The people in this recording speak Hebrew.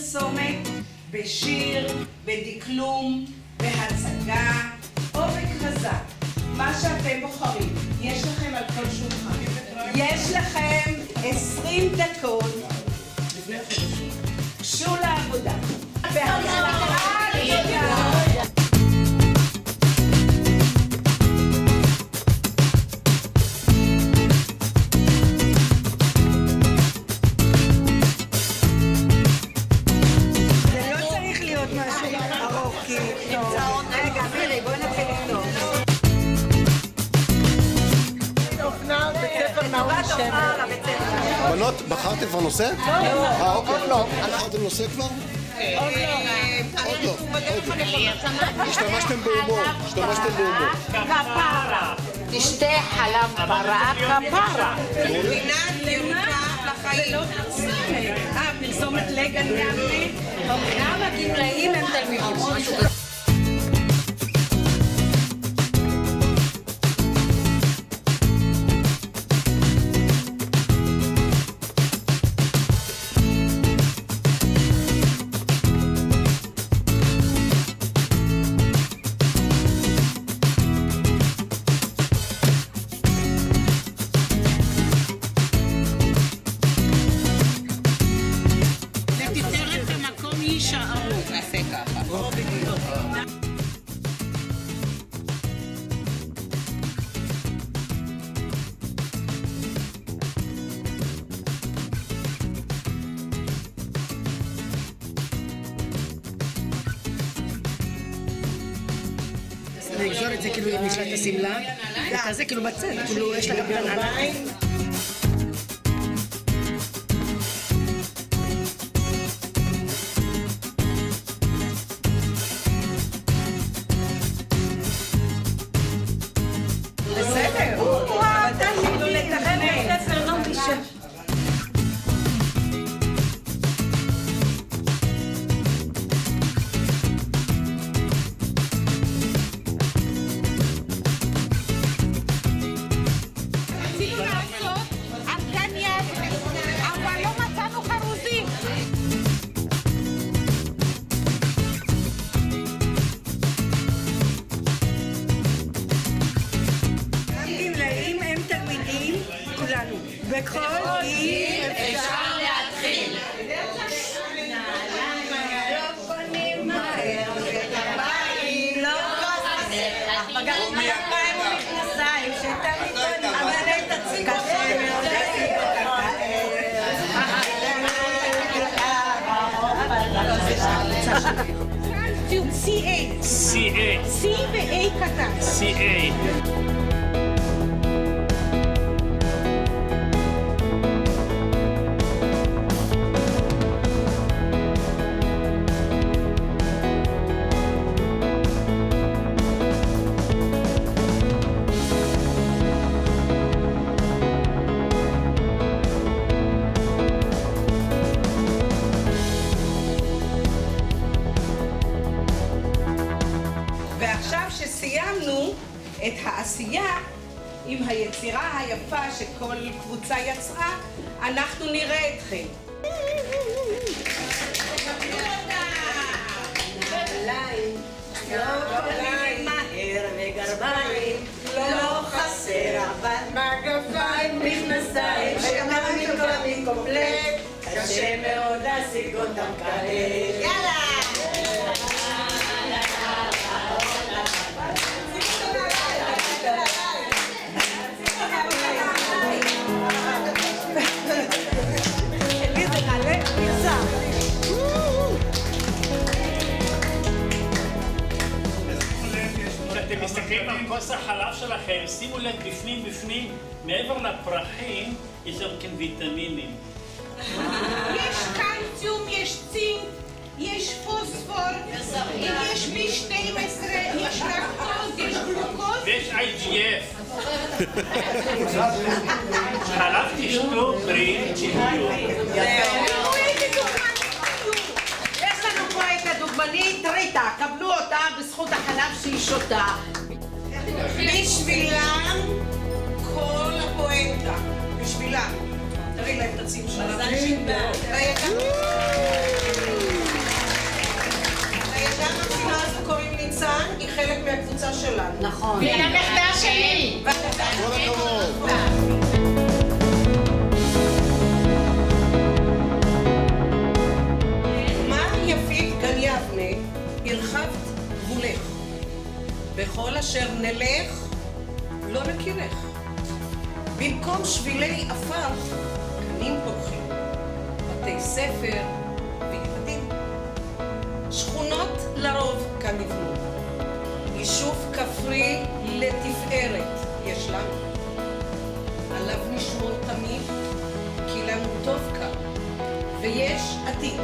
פרסומת, בשיר, בדקלום, בהצגה או בכרזה. מה שאתם בוחרים, יש לכם על כל שולחן. יש לכם 20 דקות. גשו לעבודה. בהצלחה גדולה. בנות, בחרתם כבר נושא? לא. אוקיי. לא. בחרתם נושא כבר? עוד לא. השתמשתם בהומור. כפרה. תשתה חלב פרה כפרה. פינת ירוקה לחיים. פרסומת לגן. גם הגמלאים הם תלמידים. לגזור את זה כאילו אם נשלט את השמלה, ואת הזה כאילו בצד, כאילו יש לה גם נעליים. בסדר, תתחילו לתכנן. בכל גיל אפשר להתחיל. לא קונים מהר, וטבעים לא חסר. פגענו מהפיים ומכנסיים שתמיד קונים, אבל את עצמי קשה מאוד להשיג אותה. CA. C ו-A קטן. CA. ועכשיו שסיימנו את העשייה עם היצירה היפה שכל קבוצה יצרה, אנחנו נראה אתכם. נעליים, מהר וגרביים, לא חסר אבל מגפיים, מכנסיים, שתמיד קונים קומפלט, קשה מאוד להשיג אותם כעת. יאללה! אתם מסתכלים על כוס החלב שלכם, שימו לב בפנים, מעבר לפרחים, יש גם כן ויטמינים. יש קלציום, יש צינק, יש פוספור, יש B12, יש לקטוז, יש גלוקוז. ויש IGF. חלב תשתו, בריאים, תשתו. יש לנו פה את הדוגמנית ריטה, קבלו אותה בזכות החלב שהיא שותה. בשבילם כל הפואנטה, בשבילם. תראי להם את הציון שלה. אשר נלך, לא נכירך. במקום שבילי עפר, קנים פורחים, בתי ספר וילדים. שכונות לרוב כאן נבנו. יישוב כפרי לתפארת יש לנו. עליו נשמור תמיד, כי לנו טוב כאן, ויש עתיד.